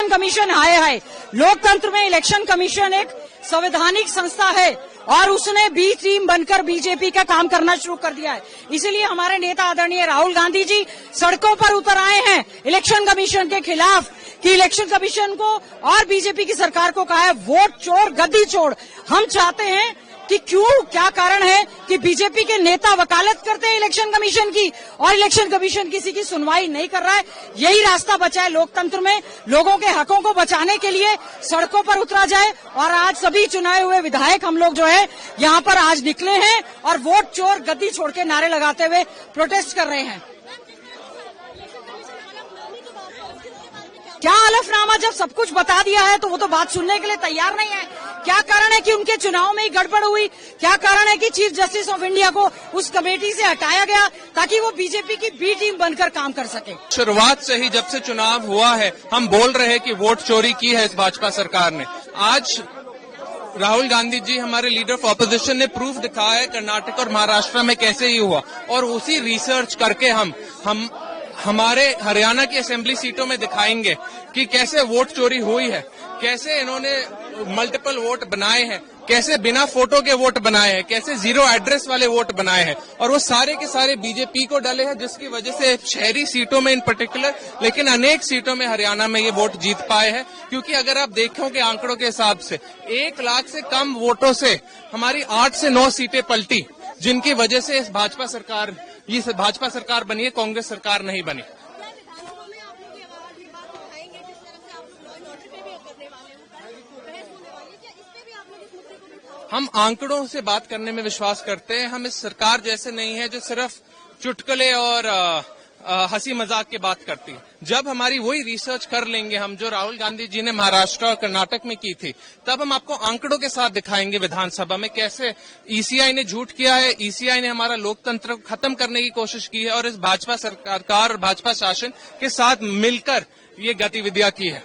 Election commission हाय हाय। लोकतंत्र में election commission एक संवैधानिक संस्था है और उसने बी टीम बनकर बीजेपी का काम करना शुरू कर दिया है। इसीलिए हमारे नेता आदरणीय राहुल गांधी जी सड़कों पर उतर आए हैं इलेक्शन कमीशन के खिलाफ कि इलेक्शन कमीशन को और बीजेपी की सरकार को कहा है वोट चोर गद्दी चोर। हम चाहते हैं कि क्यों, क्या कारण है कि बीजेपी के नेता वकालत करते हैं इलेक्शन कमीशन की और इलेक्शन कमीशन किसी की सुनवाई नहीं कर रहा है। यही रास्ता बचा है लोकतंत्र में, लोगों के हकों को बचाने के लिए सड़कों पर उतरा जाए। और आज सभी चुनाए हुए विधायक हम लोग जो है यहाँ पर आज निकले हैं और वोट चोर गद्दी छोड़ के नारे लगाते हुए प्रोटेस्ट कर रहे हैं। क्या हलफनामा, जब सब कुछ बता दिया है तो वो तो बात सुनने के लिए तैयार नहीं है। क्या कारण है कि उनके चुनाव में ही गड़बड़ हुई? क्या कारण है कि चीफ जस्टिस ऑफ इंडिया को उस कमेटी से हटाया गया ताकि वो बीजेपी की बी टीम बनकर काम कर सके? शुरुआत से ही जब से चुनाव हुआ है हम बोल रहे हैं कि वोट चोरी की है इस भाजपा सरकार ने। आज राहुल गांधी जी हमारे लीडर ऑफ ऑपोजिशन ने प्रूफ दिखाया है कर्नाटक और महाराष्ट्र में कैसे ही हुआ, और उसी रिसर्च करके हम हमारे हरियाणा की असेंबली सीटों में दिखाएंगे कि कैसे वोट चोरी हुई है, कैसे इन्होंने मल्टीपल वोट बनाए हैं, कैसे बिना फोटो के वोट बनाए हैं, कैसे जीरो एड्रेस वाले वोट बनाए हैं, और वो सारे के सारे बीजेपी को डले हैं, जिसकी वजह से शहरी सीटों में इन पर्टिकुलर, लेकिन अनेक सीटों में हरियाणा में ये वोट जीत पाए हैं। क्योंकि अगर आप देखोगे आंकड़ों के हिसाब से 1 लाख से कम वोटों से हमारी 8 से 9 सीटें पलटी, जिनकी वजह से इस भाजपा सरकार बनी है, कांग्रेस सरकार नहीं बनी। हम आंकड़ों से बात करने में विश्वास करते हैं। हम इस सरकार जैसे नहीं है जो सिर्फ चुटकुले और हंसी मजाक की बात करती है। जब हमारी वही रिसर्च कर लेंगे हम जो राहुल गांधी जी ने महाराष्ट्र और कर्नाटक में की थी, तब हम आपको आंकड़ों के साथ दिखाएंगे विधानसभा में कैसे ईसीआई ने झूठ किया है, ईसीआई ने हमारा लोकतंत्र को खत्म करने की कोशिश की है और इस भाजपा सरकार और भाजपा शासन के साथ मिलकर ये गतिविधियां की है।